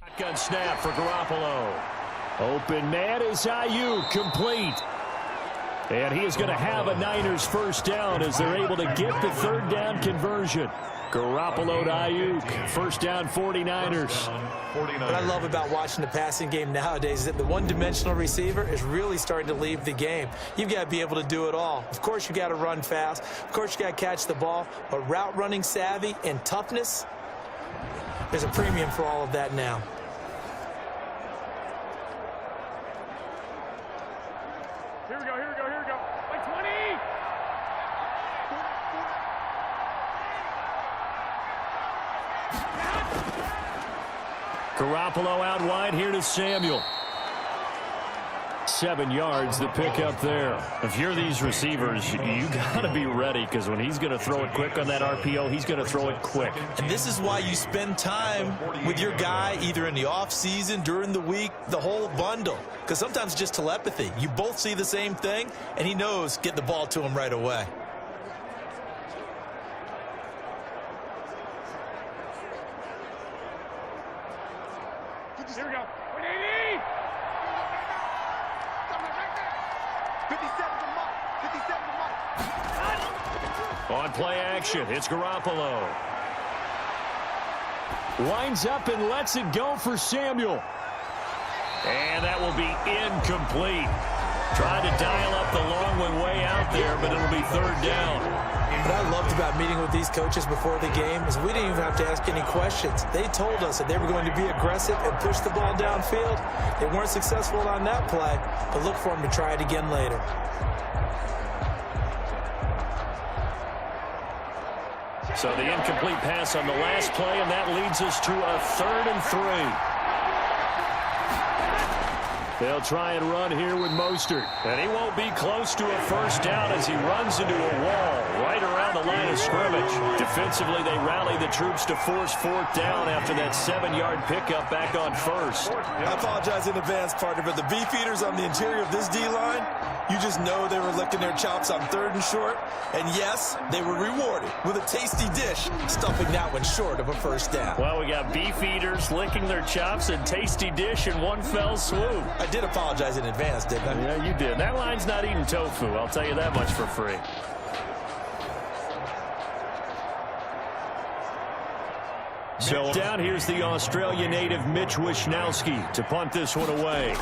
Shotgun snap for Garoppolo. Open man is Ayuk, complete. And he is going to have a Niners first down as they're able to get the third down conversion. Garoppolo to Ayuk, first down 49ers. What I love about watching the passing game nowadays is that the one-dimensional receiver is really starting to leave the game. You've got to be able to do it all. Of course, you got to run fast. Of course, you got to catch the ball. But route running savvy and toughness, there's a premium for all of that now. Here we go, here we go, here we go. Like 20! Garoppolo out wide here to Samuel. 7 yards, the pick up there. If you're these receivers, you got to be ready because when he's going to throw it quick on that RPO, he's going to throw it quick. And this is why you spend time with your guy either in the offseason, during the week, the whole bundle. Because sometimes it's just telepathy. You both see the same thing, and he knows get the ball to him right away. Here we go. 180! 57 to Mike. 57 to Mike. On play action, it's Garoppolo. Winds up and lets it go for Samuel. And that will be incomplete. Trying to dial up the long one way out there, but it'll be third down. What I loved about meeting with these coaches before the game is we didn't even have to ask any questions. They told us that they were going to be aggressive and push the ball downfield. They weren't successful on that play, but look for them to try it again later. So the incomplete pass on the last play, and that leads us to a 3rd and 3. They'll try and run here with Mostert. And he won't be close to a first down as he runs into a wall right around the line of scrimmage. Defensively, they rally the troops to force 4th down after that 7-yard pickup back on first. I apologize in advance, partner, but the beefeaters on the interior of this D-line, you just know they were licking their chops on 3rd and short. And yes, they were rewarded with a tasty dish, stuffing that one short of a first down. Well, we got beefeaters licking their chops and tasty dish in one fell swoop. I did apologize in advance, didn't I? Yeah, you did. That line's not eating tofu. I'll tell you that much for free. So down here's the Australia native Mitch Wishnowsky to punt this one away.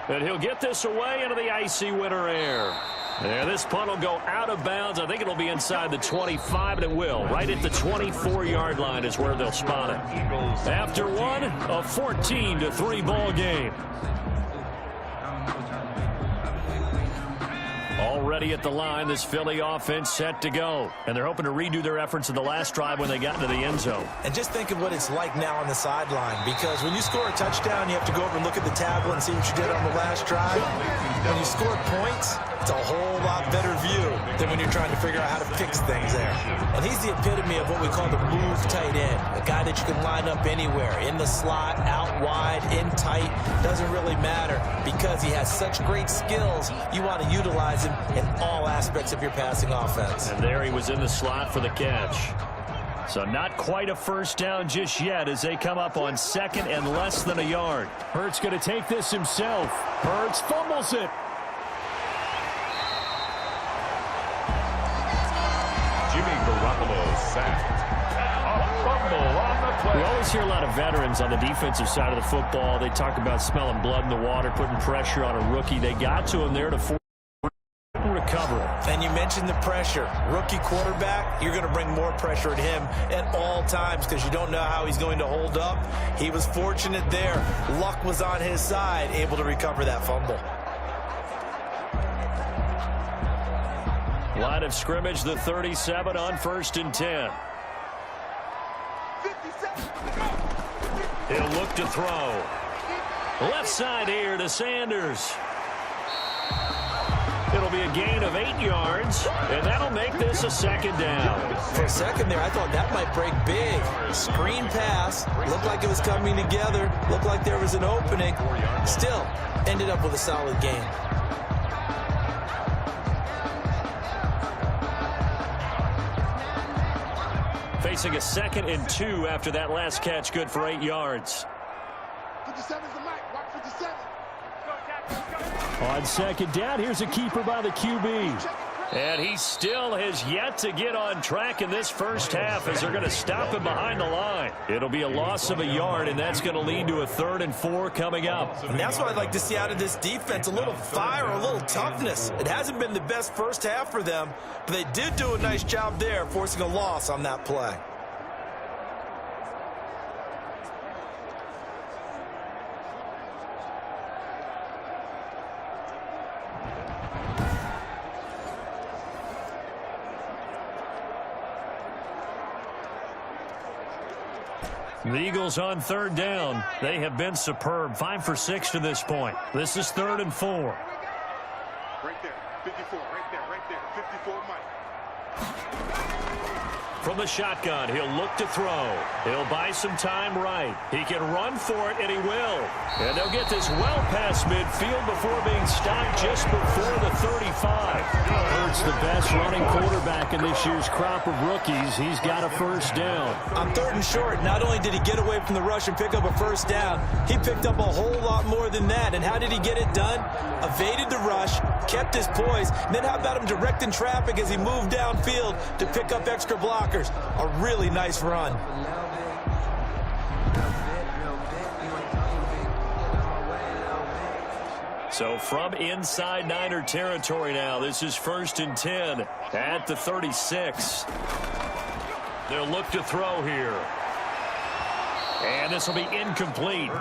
And he'll get this away into the icy winter air. And this punt will go out of bounds. I think it'll be inside the 25, and it will. Right at the 24-yard line is where they'll spot it. After one, a 14-3 ball game. Already at the line, this Philly offense set to go. And they're hoping to redo their efforts in the last drive when they got into the end zone. And just think of what it's like now on the sideline, because when you score a touchdown, you have to go over and look at the tablet and see what you did on the last drive. When you score points, it's a whole lot better view than when you're trying to figure out how to fix things there. And he's the epitome of what we call the move tight end, a guy that you can line up anywhere, in the slot, out wide, in tight, doesn't really matter, because he has such great skills. You want to utilize him in all aspects of your passing offense. And there he was in the slot for the catch. So not quite a first down just yet as they come up on 2nd and less than a yard. Hurts going to take this himself. Hurts fumbles it. Jimmy Garoppolo sacked. A fumble on the play. We always hear a lot of veterans on the defensive side of the football. They talk about smelling blood in the water, putting pressure on a rookie. They got to him there to force recover. And you mentioned the pressure. Rookie quarterback, you're going to bring more pressure at him at all times because you don't know how he's going to hold up. He was fortunate there. Luck was on his side, able to recover that fumble. Line of scrimmage, the 37 on 1st and 10. He'll look to throw. Left side here to Sanders. It'll be a gain of 8 yards, and that'll make this a 2nd down. For a second there, I thought that might break big. Screen pass. Looked like it was coming together. Looked like there was an opening. Still, ended up with a solid gain. Facing a 2nd and 2 after that last catch, good for 8 yards. 57's the mic. Watch 57. On 2nd down, here's a keeper by the QB. And he still has yet to get on track in this first half as they're going to stop him behind the line. It'll be a loss of a yard, and that's going to lead to a 3rd and 4 coming up. And that's what I'd like to see out of this defense, a little fire, a little toughness. It hasn't been the best first half for them, but they did do a nice job there, forcing a loss on that play. The Eagles on 3rd down. They have been superb. 5 for 6 to this point. This is 3rd and 4. Right there. 54. Right there. 54 mic. From the shotgun, he'll look to throw. He'll buy some time right. He can run for it, and he will. And they'll get this well past midfield before being stopped just before the 35. Hurts the best running quarterback in this year's crop of rookies. He's got a 1st down. On 3rd and short, not only did he get away from the rush and pick up a 1st down, he picked up a whole lot more than that. And how did he get it done? Evaded the rush, kept his poise, and then how about him directing traffic as he moved downfield to pick up extra blockers? A really nice run. So from inside Niner territory now, this is 1st and 10 at the 36. They'll look to throw here. And this will be incomplete.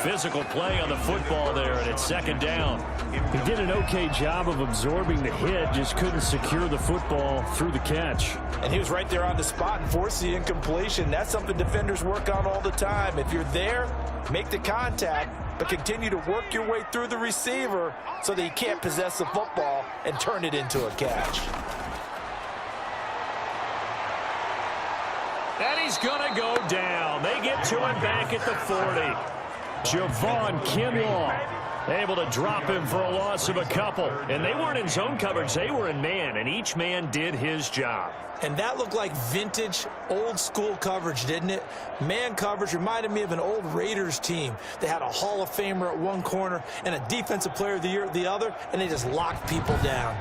Physical play on the football there, and it's 2nd down. He did an okay job of absorbing the hit, just couldn't secure the football through the catch. And he was right there on the spot and forced the incompletion. That's something defenders work on all the time. If you're there, make the contact, but continue to work your way through the receiver so that he can't possess the football and turn it into a catch. And he's going to go down. They get to him back at the 40. Javon Kinlaw able to drop him for a loss of a couple. And they weren't in zone coverage. They were in man, and each man did his job. And that looked like vintage, old-school coverage, didn't it? Man coverage reminded me of an old Raiders team. They had a Hall of Famer at one corner and a Defensive Player of the Year at the other, and they just locked people down.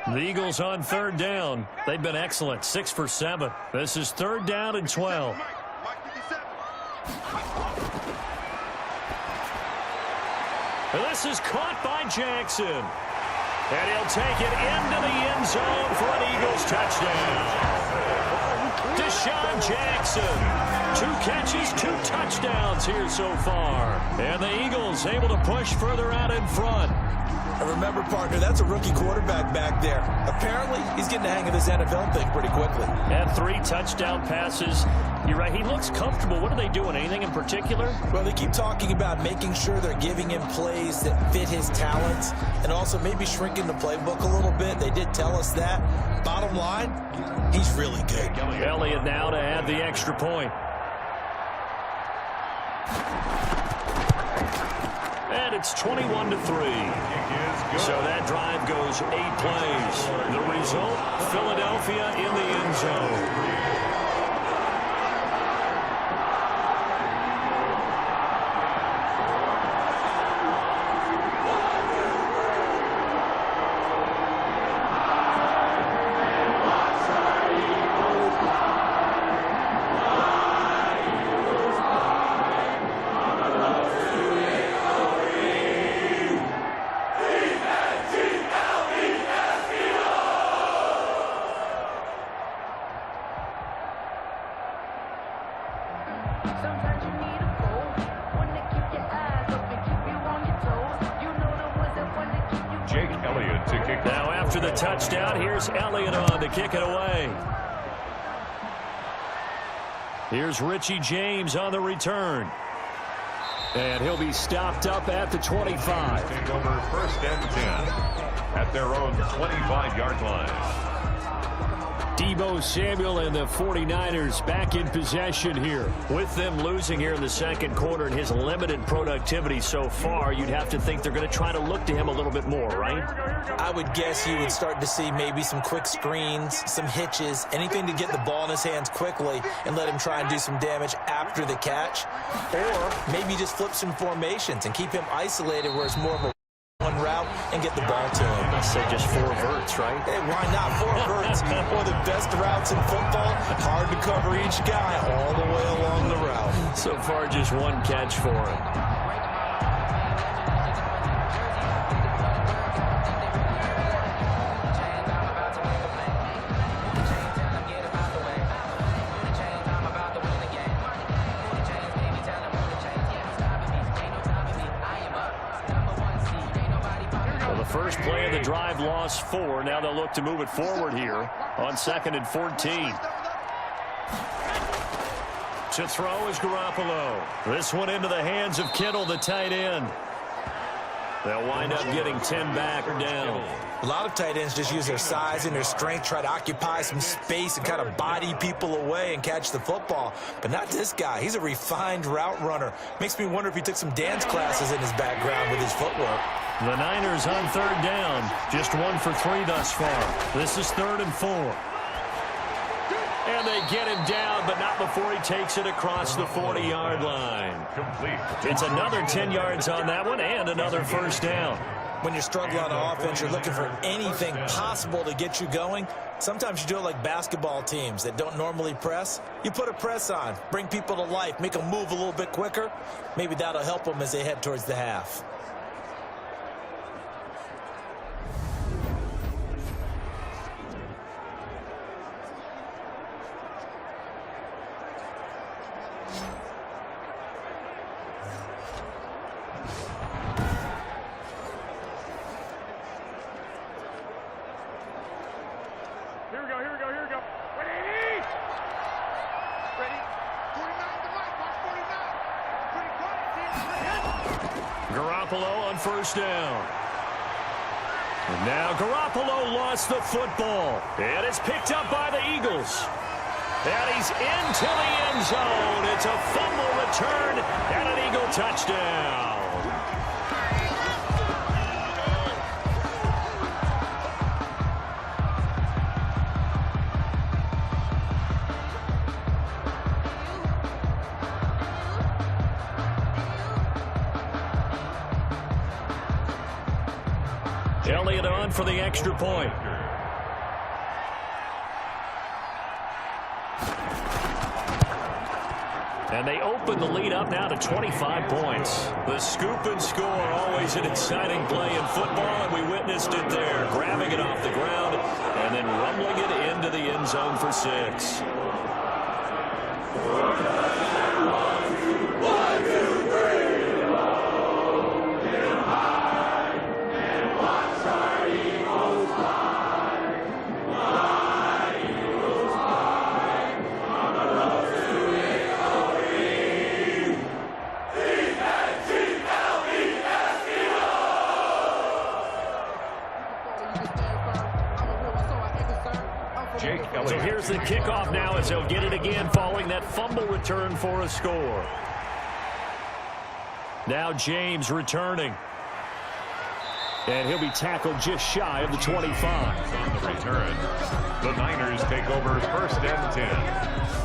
The Eagles on 3rd down. They've been excellent. 6 for 7. This is 3rd down and 12. And this is caught by Jackson. And he'll take it into the end zone for an Eagles touchdown. Deshaun Jackson. 2 catches, 2 touchdowns here so far. And the Eagles able to push further out in front. And remember, partner, that's a rookie quarterback back there. Apparently, he's getting the hang of this NFL thing pretty quickly. And 3 touchdown passes. You're right, he looks comfortable. What are they doing? Anything in particular? Well, they keep talking about making sure they're giving him plays that fit his talents and also maybe shrinking the playbook a little bit. They did tell us that. Bottom line, he's really good. Elliott now to add the extra point. And it's 21-3. So that drive goes 8 plays. The result, Philadelphia in the end zone. Now after the touchdown, here's Elliott on to kick it away. Here's Richie James on the return. And he'll be stopped up at the 25. Take over first and 10 at their own 25-yard line. Deebo Samuel and the 49ers back in possession here. With them losing here in the second quarter and his limited productivity so far, you'd have to think they're going to try to look to him a little bit more, right? I would guess you would start to see maybe some quick screens, some hitches, anything to get the ball in his hands quickly and let him try and do some damage after the catch. Or maybe just flip some formations and keep him isolated where it's more of a one route and get the ball to him. I say just 4 verts, right? Hey, why not? 4 verts, one of the best routes in football. Hard to cover each guy all the way along the route. So far, just 1 catch for him. First play of the drive lost 4. Now they'll look to move it forward here on 2nd and 14. To throw is Garoppolo. This one into the hands of Kittle, the tight end. They'll wind up getting 10 back or down. A lot of tight ends just use their size and their strength, try to occupy some space and kind of body people away and catch the football. But not this guy. He's a refined route runner. Makes me wonder if he took some dance classes in his background with his footwork. The Niners on 3rd down. Just 1 for 3 thus far. This is 3rd and 4. And they get him down, but not before he takes it across the 40-yard line. Complete. It's another 10 yards on that one and another first down. When you're struggling on offense, you're looking for anything possible to get you going. Sometimes you do it like basketball teams that don't normally press. You put a press on, bring people to life, make them move a little bit quicker. Maybe that'll help them as they head towards the half. Garoppolo on first down. And now Garoppolo lost the football. And it's picked up by the Eagles. And he's into the end zone. It's a fumble return and an Eagle touchdown. Elliott on for the extra point. And they open the lead up now to 25 points. The scoop and score, always an exciting play in football, and we witnessed it there, grabbing it off the ground and then rumbling it into the end zone for 6. So here's the kickoff now as they'll get it again following that fumble return for a score. Now James returning. And he'll be tackled just shy of the 25. On the return, the Niners take over first and 10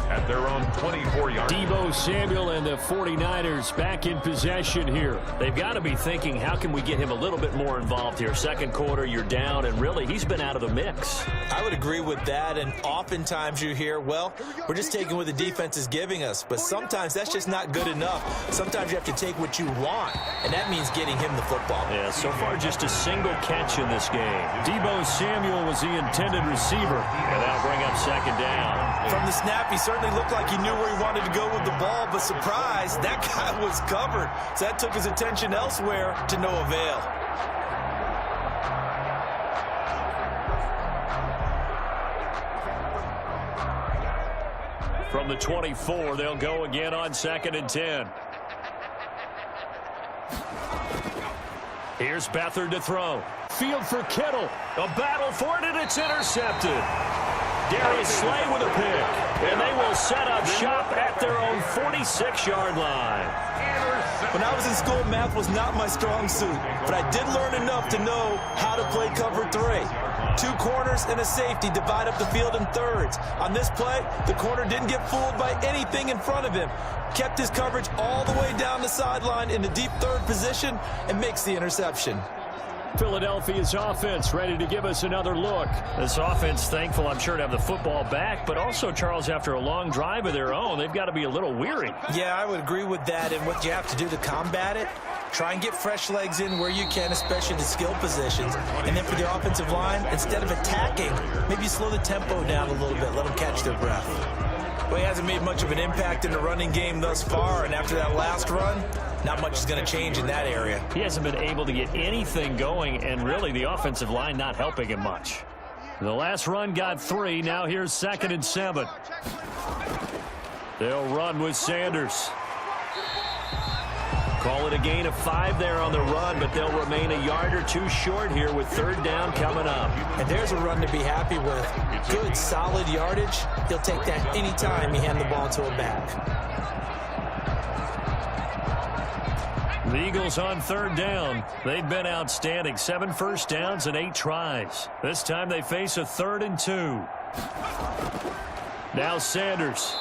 at their own 24-yard line. Deebo Samuel and the 49ers back in possession here. They've got to be thinking, how can we get him a little bit more involved here? Second quarter, you're down, and really, he's been out of the mix. I would agree with that, and oftentimes you hear, well, we're just taking what the defense is giving us, but sometimes that's just not good enough. Sometimes you have to take what you want, and that means getting him the football. Yeah, so far just a single catch in this game. Deebo Samuel was the intended receiver. And that'll bring up second down. From the snap, he certainly looked like he knew where he wanted to go with the ball, but surprise, that guy was covered. So that took his attention elsewhere to no avail. From the 24, they'll go again on 2nd and 10. Here's Beathard to throw. Field for Kittle. A battle for it, and it's intercepted. Darius Slay with a pick. And they will set up shop at their own 46-yard line. When I was in school, math was not my strong suit, but I did learn enough to know how to play cover 3. 2 corners and a safety divide up the field in thirds. On this play, the corner didn't get fooled by anything in front of him. Kept his coverage all the way down the sideline in the deep third position and makes the interception. Philadelphia's offense ready to give us another look. This offense thankful, I'm sure, to have the football back, but also, Charles, after a long drive of their own, they've got to be a little weary. Yeah, I would agree with that, and what you have to do to combat it, try and get fresh legs in where you can, especially the skill positions. And then for the offensive line, instead of attacking, maybe slow the tempo down a little bit, let them catch their breath. Well, he hasn't made much of an impact in the running game thus far, and after that last run, not much is going to change in that area. He hasn't been able to get anything going, and really the offensive line not helping him much. The last run got 3. Now here's 2nd and 7. They'll run with Sanders. Call it a gain of 5 there on the run, but they'll remain a yard or 2 short here with 3rd down coming up. And there's a run to be happy with. Good, solid yardage. He'll take that anytime you hand the ball to a back. The Eagles on 3rd down. They've been outstanding. 7 first downs and 8 tries. This time they face a 3rd and 2. Now Sanders.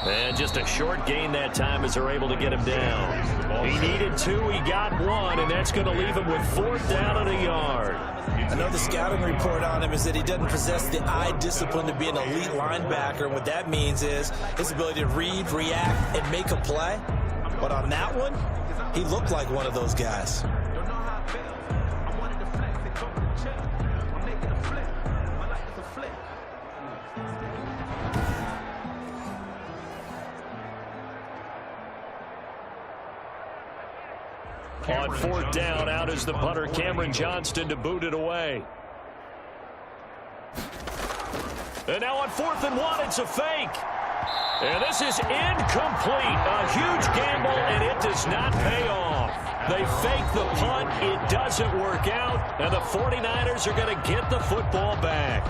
And just a short gain that time as they're able to get him down. He needed 2. He got 1, and that's going to leave him with 4th down and a yard. Another scouting report on him is that he doesn't possess the eye discipline to be an elite linebacker. And what that means is his ability to read, react, and make a play. But on that one, he looked like one of those guys. On 4th down, out is the punter, Cameron Johnston, to boot it away. And now on 4th and 1, it's a fake. And this is incomplete. A huge gamble, and it does not pay off. They fake the punt. It doesn't work out, and the 49ers are going to get the football back.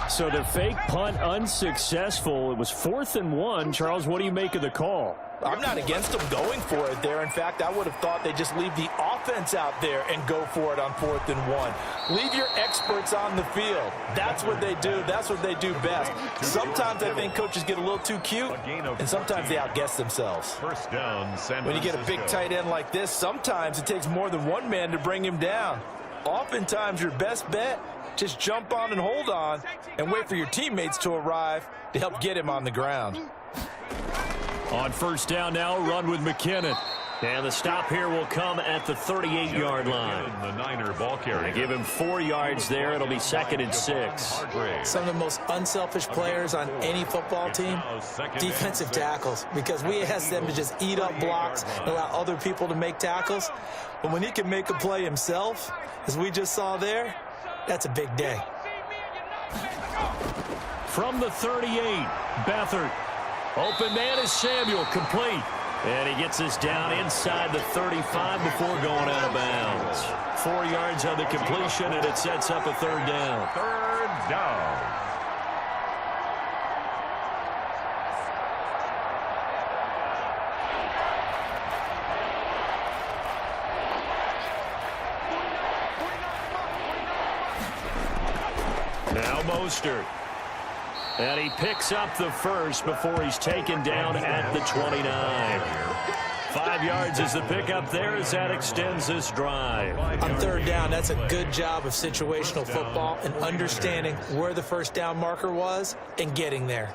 So the fake punt unsuccessful. It was 4th and 1. Charles, what do you make of the call? I'm not against them going for it there. In fact, I would have thought they just leave the offense out there and go for it on 4th and 1. Leave your experts on the field. That's what they do. That's what they do best. Sometimes I think coaches get a little too cute, and sometimes they outguess themselves. First down, San When you get a big tight end like this, sometimes it takes more than one man to bring him down. Oftentimes, your best bet, just jump on and hold on and wait for your teammates to arrive to help get him on the ground. On 1st down now, run with McKinnon. And the stop here will come at the 38-yard line. The Niner ball carrier. They give him 4 yards there. It'll be 2nd and 6. Some of the most unselfish players on any football team, defensive tackles, because we ask them to just eat up blocks and allow other people to make tackles. But when he can make a play himself, as we just saw there, that's a big day. From the 38, Beathard. Open man is Samuel, complete. And he gets this down inside the 35 before going out of bounds. 4 yards on the completion, and it sets up a 3rd down. 3rd down. Now Mostert. And he picks up the first before he's taken down at the 29. 5 yards is the pickup there as that extends this drive. On 3rd down, that's a good job of situational football and understanding where the first down marker was and getting there.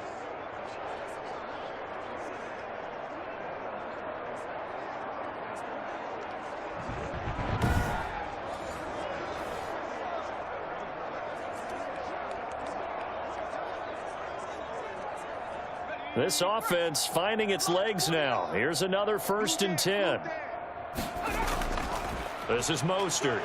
This offense finding its legs now. Here's another 1st and 10. This is Mostert.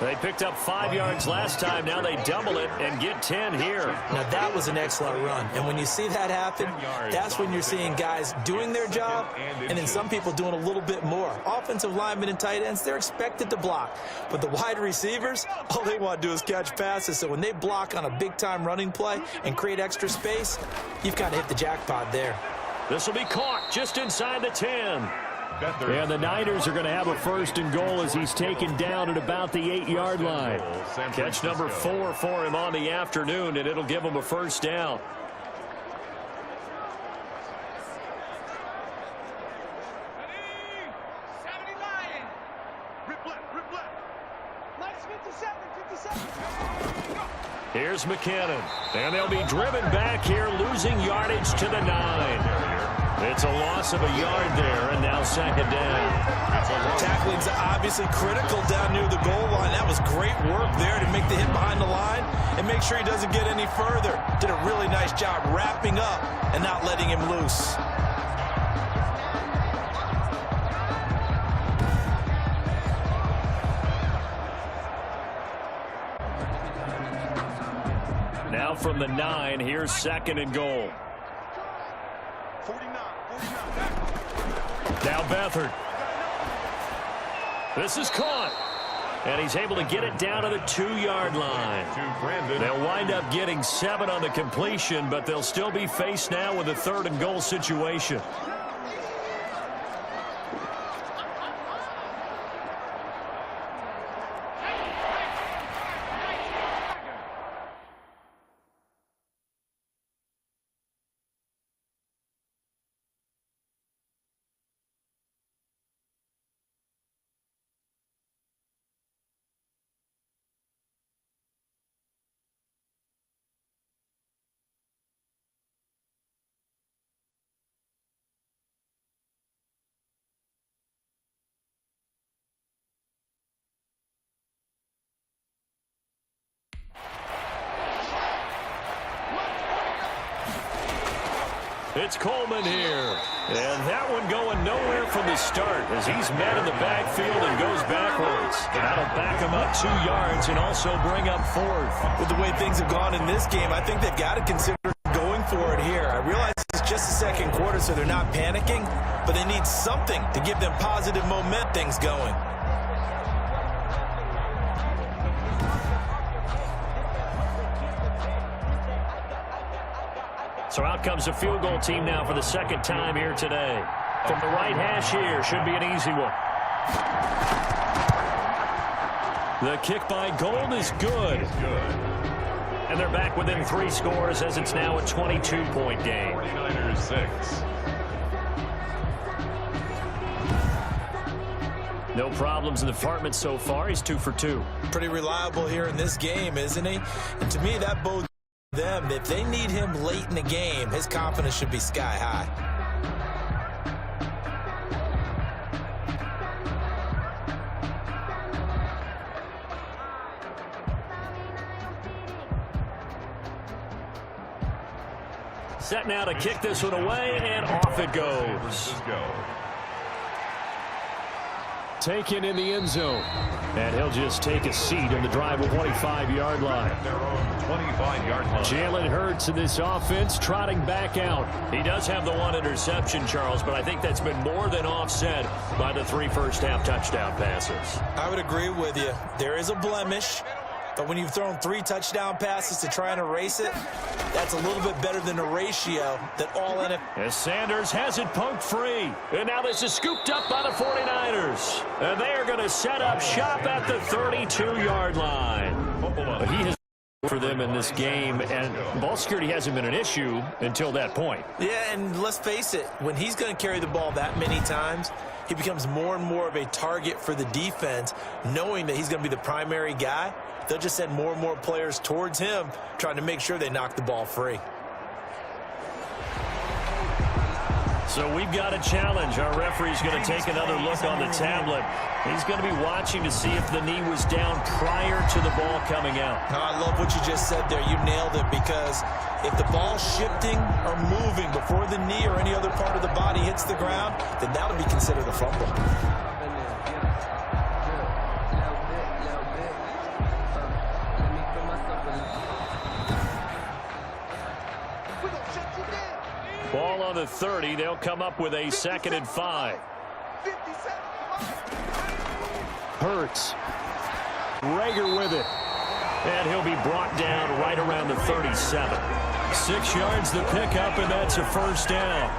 They picked up 5 yards last time. Now they double it and get 10 here. Now, that was an excellent run. And when you see that happen, that's when you're seeing guys doing their job and then some people doing a little bit more. Offensive linemen and tight ends, they're expected to block. But the wide receivers, all they want to do is catch passes. So when they block on a big-time running play and create extra space, you've kind of hit the jackpot there. This will be caught just inside the 10. And the Niners are going to have a 1st and goal as he's taken down at about the 8-yard line. Catch number 4 for him on the afternoon, and it'll give him a 1st down. Here's McKinnon, and they'll be driven back here, losing yardage to the 9. It's a loss of a yard there, and now 2nd down. Tackling's obviously critical down near the goal line. That was great work there to make the hit behind the line and make sure he doesn't get any further. Did a really nice job wrapping up and not letting him loose. Now from the 9, here's 2nd and goal. 49. Now Beathard. This is caught. And he's able to get it down to the 2-yard line. They'll wind up getting 7 on the completion, but they'll still be faced now with a 3rd and goal situation. It's Coleman here. And that one going nowhere from the start as he's met in the backfield and goes backwards. That'll back him up 2 yards and also bring up 4th. With the way things have gone in this game, I think they've got to consider going for it here. I realize it's just the 2nd quarter, so they're not panicking, but they need something to give them positive momentum things going. So out comes a field goal team now for the 2nd time here today. From the right hash here, should be an easy one. The kick by Gold is good. And they're back within 3 scores as it's now a 22-point game. 49ers 6. No problems in the department so far. He's 2 for 2. Pretty reliable here in this game, isn't he? And to me, that bodes them. If they need him late in the game, his confidence should be sky high. Set now to kick this one away, and off it goes. Taken in the end zone. And he'll just take a seat in the drive at 25-yard line. Their own 25-yard line. Jalen Hurts in this offense trotting back out. He does have the 1 interception, Charles, but I think that's been more than offset by the 3 first-half touchdown passes. I would agree with you. There is a blemish, but when you've thrown 3 touchdown passes to try and erase it, that's a little bit better than the ratio that all NFL. As Sanders has it poked free. And now this is scooped up by the 49ers. And they are going to set up shop at the 32-yard line. But he has for them in this game, and ball security hasn't been an issue until that point. Yeah, and let's face it, when he's going to carry the ball that many times, he becomes more and more of a target for the defense, knowing that he's going to be the primary guy. They'll just send more and more players towards him, trying to make sure they knock the ball free. So we've got a challenge. Our referee's going to take another look on the tablet. He's going to be watching to see if the knee was down prior to the ball coming out. I love what you just said there. You nailed it, because if the ball's shifting or moving before the knee or any other part of the body hits the ground, then that'll be considered a fumble. on the 30. They'll come up with a 2nd and 5. Hurts. Rager with it. And he'll be brought down right around the 37. 6 yards the pickup, and that's a first down.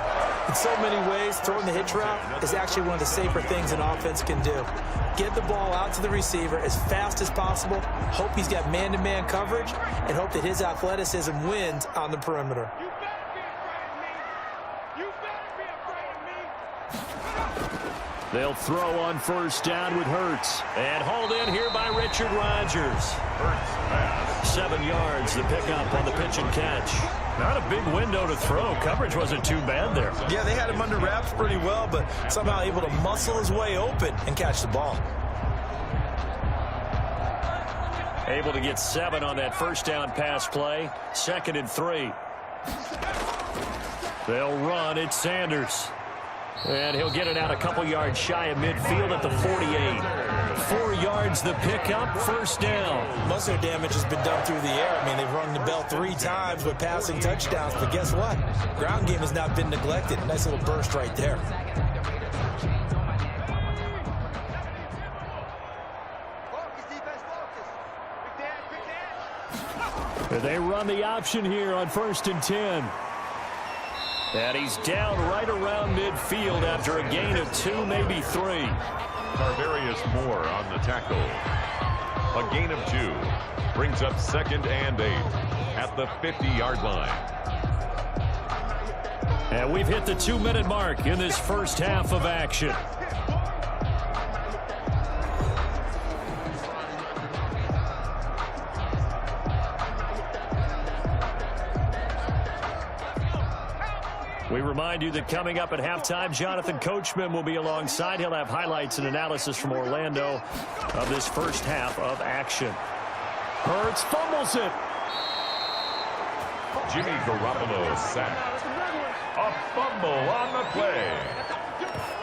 In so many ways, throwing the hitch route is actually one of the safer things an offense can do. Get the ball out to the receiver as fast as possible, hope he's got man-to-man coverage, and hope that his athleticism wins on the perimeter. You better be afraid of me. You better be afraid of me. They'll throw on first down with Hurts. And hauled in here by Richard Rodgers. Hurts pass. 7 yards, the pickup on the pitch and catch. Not a big window to throw. Coverage wasn't too bad there. Yeah, they had him under wraps pretty well, but somehow able to muscle his way open and catch the ball. Able to get 7 on that first down pass play. 2nd and 3. They'll run. It's Sanders. And he'll get it out a couple yards shy of midfield at the 48. 4 yards the pickup, first down. Most of their damage has been done through the air. I mean, they've rung the bell 3 times with passing touchdowns, but guess what? Ground game has not been neglected. Nice little burst right there. They run the option here on 1st and 10. And he's down right around midfield after a gain of 2, maybe 3. Tarvarius Moore on the tackle. A gain of 2 brings up 2nd and 8 at the 50-yard line. And we've hit the 2-minute mark in this first half of action. We remind you that coming up at halftime, Jonathan Coachman will be alongside. He'll have highlights and analysis from Orlando of this first half of action. Hurts fumbles it. Jimmy Garoppolo sacked. A fumble on the play.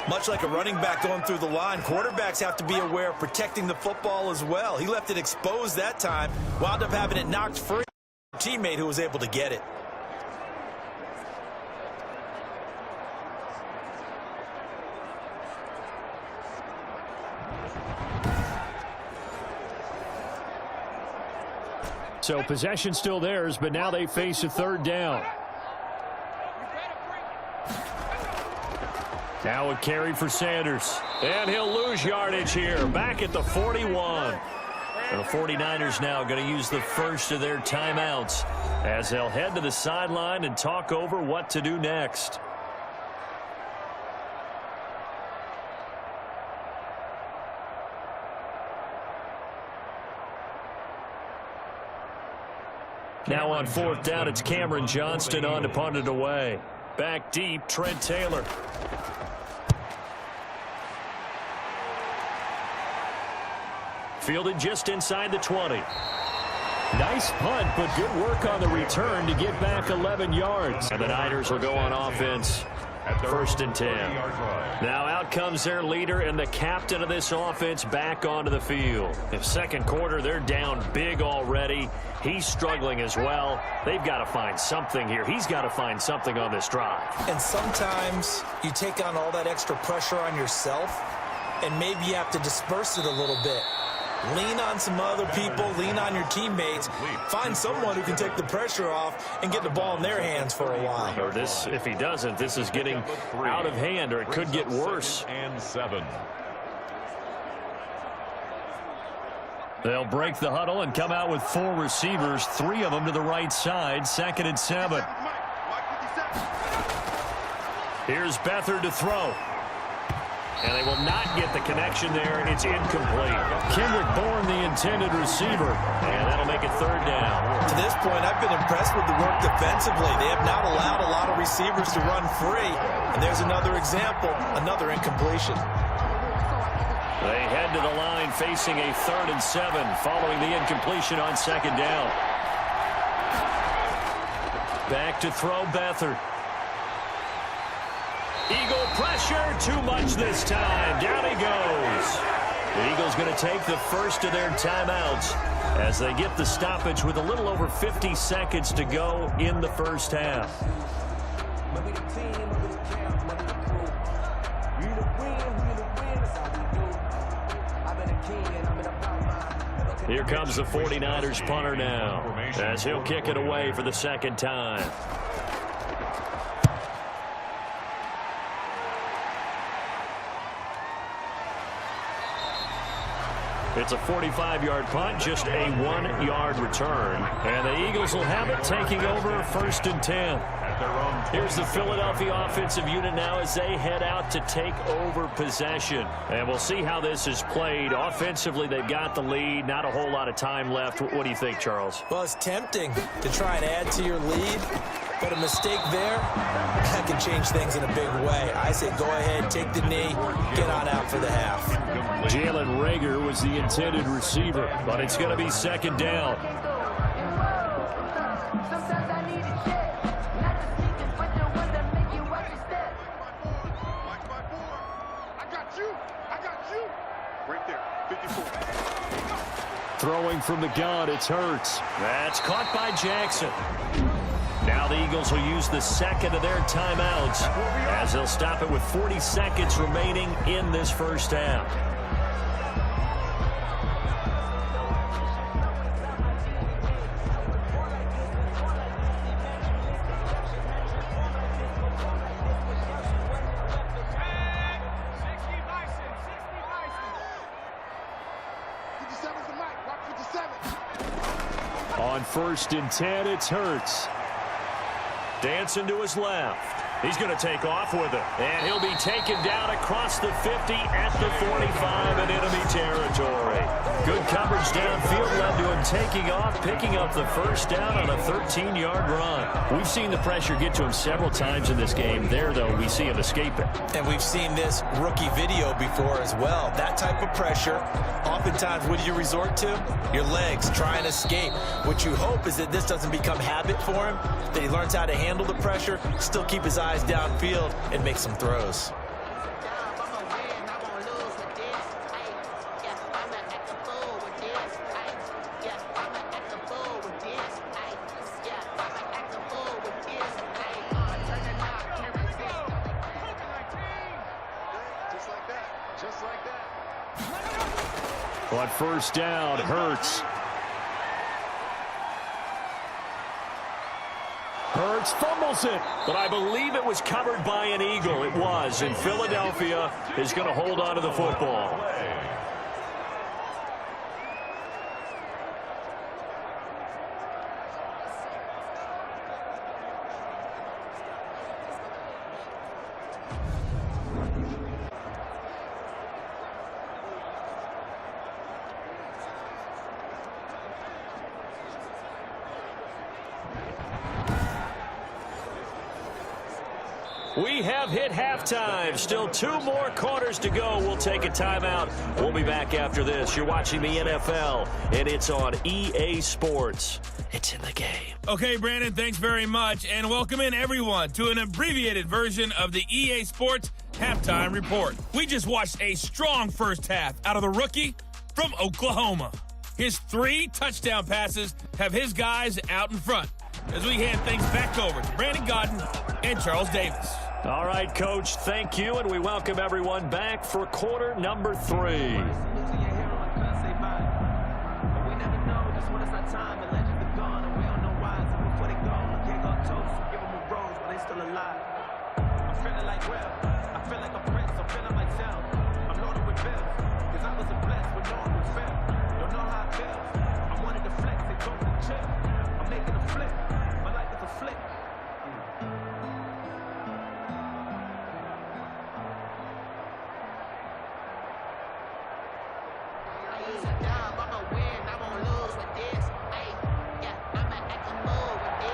Much like a running back going through the line, quarterbacks have to be aware of protecting the football as well. He left it exposed that time, wound up having it knocked free. Teammate who was able to get it. So possession still theirs, but now they face a 3rd down. Now a carry for Sanders. And he'll lose yardage here. Back at the 41. And the 49ers now going to use the first of their timeouts as they'll head to the sideline and talk over what to do next. Now on 4th down, it's Cameron Johnston on to punt it away. Back deep, Trent Taylor. Fielded just inside the 20. Nice punt, but good work on the return to get back 11 yards. And the Niners will go on offense. 1st and 10. Now out comes their leader and the captain of this offense back onto the field. In 2nd quarter, they're down big already. He's struggling as well. They've got to find something here. He's got to find something on this drive. And sometimes you take on all that extra pressure on yourself, and maybe you have to disperse it a little bit. Lean on some other people, lean on your teammates, find someone who can take the pressure off and get the ball in their hands for a while. Or this, if he doesn't, this is getting out of hand, or it could get worse. 2nd and 7. They'll break the huddle and come out with 4 receivers, 3 of them to the right side. 2nd and 7. Here's Beathard to throw. And they will not get the connection there. It's incomplete. Kendrick Bourne, the intended receiver. And that'll make it 3rd down. To this point, I've been impressed with the work defensively. They have not allowed a lot of receivers to run free. And there's another example, another incompletion. They head to the line facing a 3rd and 7 following the incompletion on 2nd down. Back to throw Beathard. Eagle pressure, too much this time. Down he goes. The Eagles going to take the first of their timeouts as they get the stoppage with a little over 50 seconds to go in the first half. Here comes the 49ers punter now, as he'll kick it away for the second time. It's a 45-yard punt, just a 1-yard return. And the Eagles will have it, taking over 1st and 10. Here's the Philadelphia offensive unit now as they head out to take over possession. And we'll see how this is played. Offensively, they've got the lead. Not a whole lot of time left. What do you think, Charles? Well, it's tempting to try and add to your lead, but a mistake there, that can change things in a big way. I say go ahead, take the knee, get on out for the half. Jalen Reagor was the intended receiver, but it's going to be second down. Throwing from the gun, it's Hurts. That's caught by Jackson. Now the Eagles will use the second of their timeouts as they'll stop it with 40 seconds remaining in this first half. On 1st and 10, it's Hurts. Dancing to his left. He's going to take off with it. And he'll be taken down across the 50 at the 45 in enemy territory. Good coverage downfield led to him taking off, picking up the first down on a 13-yard run. We've seen the pressure get to him several times in this game. There, though, we see him escape it. And we've seen this rookie video before as well. That type of pressure, oftentimes, what do you resort to? Your legs, try and escape. What you hope is that this doesn't become habit for him, that he learns how to handle the pressure, still keep his eyes downfield, and make some throws. On 1st down, Hurts. Hurts fumbles it, but I believe it was covered by an Eagle. It was, and Philadelphia is going to hold on to the football. We have hit halftime. Still 2 more quarters to go. We'll take a timeout. We'll be back after this. You're watching the NFL, and it's on EA Sports. It's in the game. Okay, Brandon, thanks very much. And welcome in, everyone, to an abbreviated version of the EA Sports Halftime Report. We just watched a strong first half out of the rookie from Oklahoma. His 3 touchdown passes have his guys out in front as we hand things back over to Brandon Godden and Charles Davis. All right, Coach, thank you, and we welcome everyone back for quarter number 3.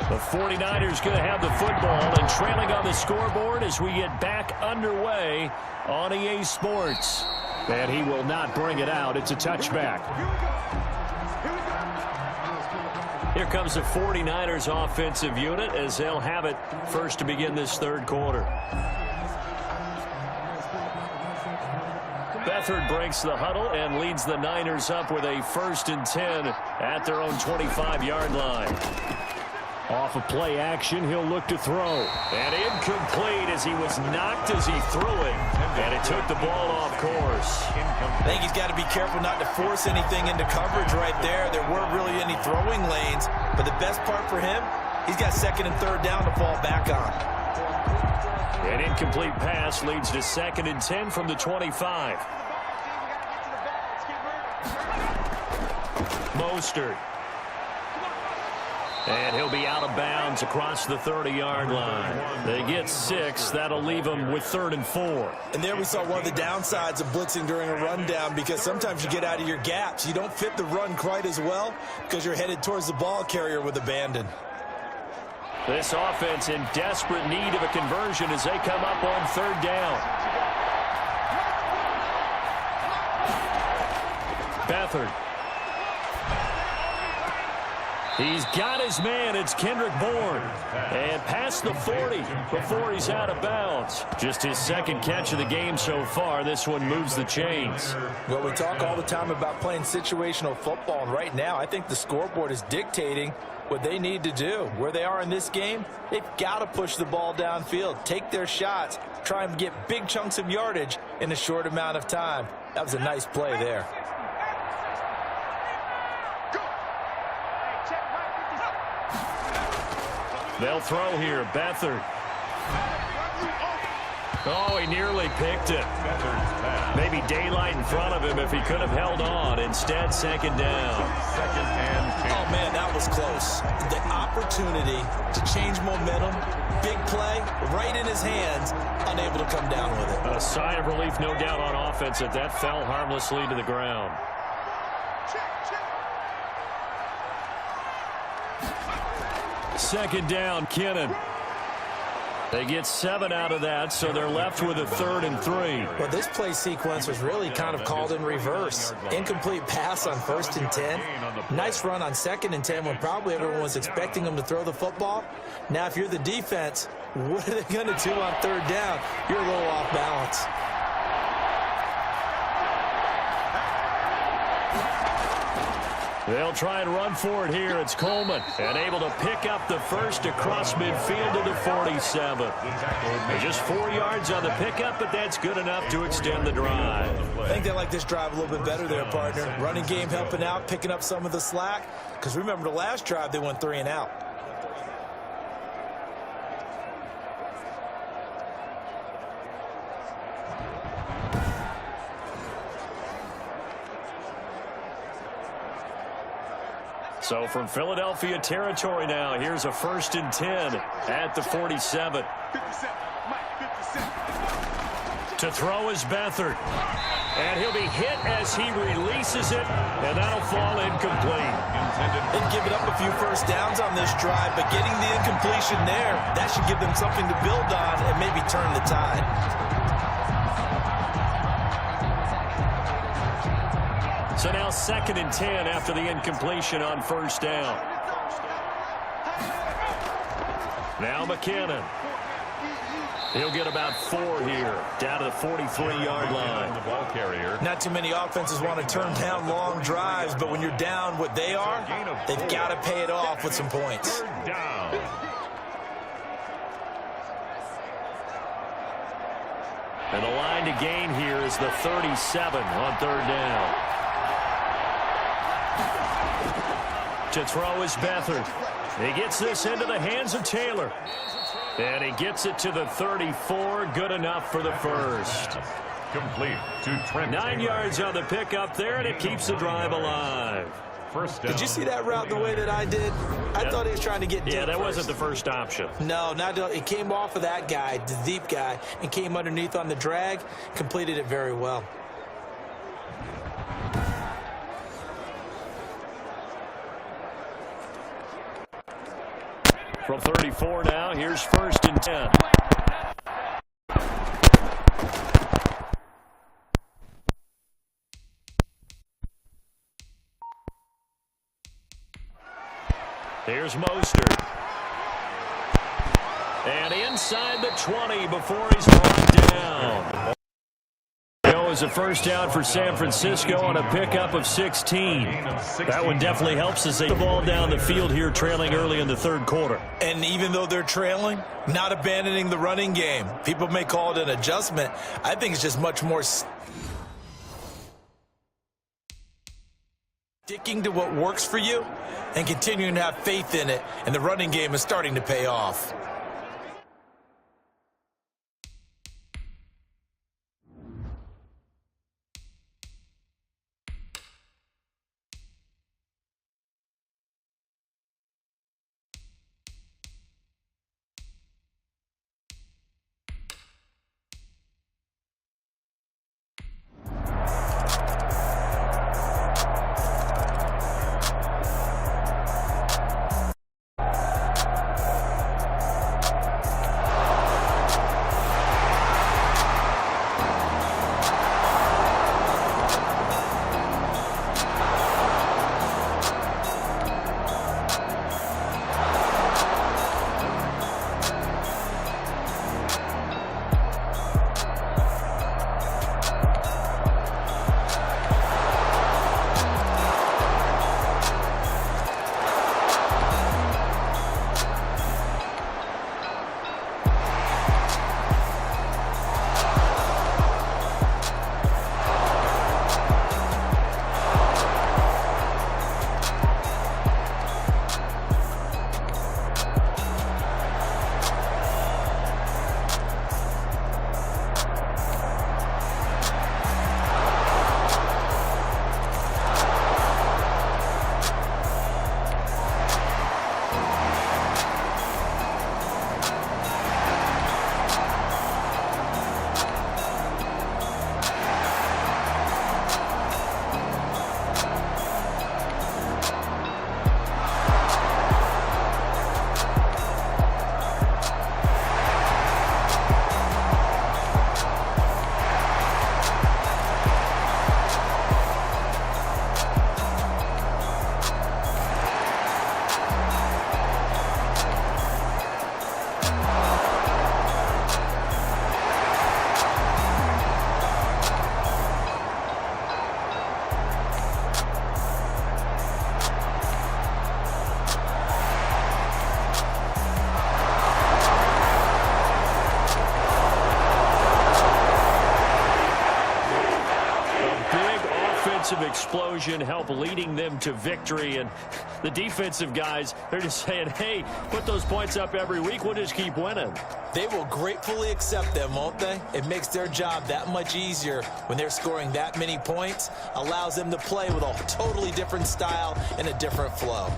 The 49ers going to have the football and trailing on the scoreboard as we get back underway on EA Sports. And he will not bring it out. It's a touchback. Here comes the 49ers offensive unit as they'll have it first to begin this third quarter. Beathard breaks the huddle and leads the Niners up with a 1st and 10 at their own 25-yard line. Off of play action, he'll look to throw. And incomplete as he was knocked as he threw it. And it took the ball off course. I think he's got to be careful not to force anything into coverage right there. There weren't really any throwing lanes. But the best part for him, he's got second and third down to fall back on. An incomplete pass leads to 2nd and 10 from the 25. Mostert. And he'll be out of bounds across the 30-yard line. They get 6. That'll leave them with 3rd and 4. And there we saw one of the downsides of blitzing during a rundown, because sometimes you get out of your gaps. You don't fit the run quite as well because you're headed towards the ball carrier with abandon. This offense in desperate need of a conversion as they come up on 3rd down. Beathard. He's got his man. It's Kendrick Bourne. And past the 40 before he's out of bounds. Just his 2nd catch of the game so far. This one moves the chains. Well, we talk all the time about playing situational football, and right now I think the scoreboard is dictating what they need to do. Where they are in this game, they've got to push the ball downfield, take their shots, try and get big chunks of yardage in a short amount of time. That was a nice play there. They'll throw here. Beathard. Oh, he nearly picked it. Maybe daylight in front of him if he could have held on. Instead, 2nd down. Oh, man, that was close. The opportunity to change momentum, big play, right in his hands, unable to come down with it. A sigh of relief, no doubt, on offense that fell harmlessly to the ground. Second down, Kinnan. They get 7 out of that, so they're left with a 3rd and 3. Well, this play sequence was really kind of called in reverse. Incomplete pass on 1st and 10. Nice run on 2nd and 10 when probably everyone was expecting them to throw the football. Now, if you're the defense, what are they going to do on 3rd down? You're a little off balance. They'll try and run for it here. It's Coleman, and able to pick up the first across midfield to the 47. Just 4 yards on the pickup, but that's good enough to extend the drive. I think they like this drive a little bit better there, partner. Running game helping out, picking up some of the slack. Because remember, the last drive, they went 3 and out. So from Philadelphia territory now, here's a 1st and 10 at the 47. To throw is Beathard. And he'll be hit as he releases it, and that'll fall incomplete. They've given up a few first downs on this drive, but getting the incompletion there, that should give them something to build on and maybe turn the tide. So now 2nd and 10 after the incompletion on 1st down. Now McKinnon. He'll get about 4 here, down to the 43-yard line. The ball carrier. Not too many offenses want to turn down long drives, but when you're down what they are, they've got to pay it off with some points. 3rd down. And the line to gain here is the 37 on 3rd down. To throw is Beathard. He gets this into the hands of Taylor. And he gets it to the 34. Good enough for the first. Complete to Trent 9 yards on the pickup there, and it keeps the drive alive. First down. Did you see that route the way that I did? I thought he was trying to get deep. Yeah, that first. wasn't the first option. No, it came off of that guy, the deep guy, and came underneath on the drag, completed it very well. From 34 now, here's 1st and 10. Here's Mostert. And inside the 20 before he's brought down. goes a first down for San Francisco on a pickup of 16. That one definitely helps as they the ball down the field here, trailing early in the third quarter. And even though they're trailing, not abandoning the running game. People may call it an adjustment. I think it's just much more sticking to what works for you and continuing to have faith in it. And the running game is starting to pay off. Explosion help leading them to victory, and the defensive guys, they're just saying, hey, put those points up every week, we'll just keep winning. They will gratefully accept them, won't they? It makes their job that much easier when they're scoring that many points, allows them to play with a totally different style and a different flow.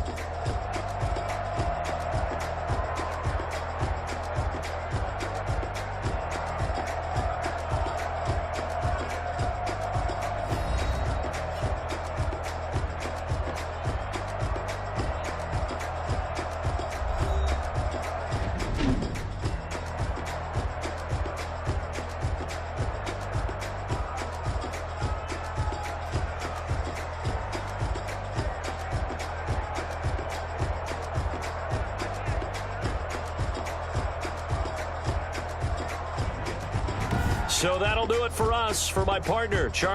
So that'll do it for us. For my partner, Charlie.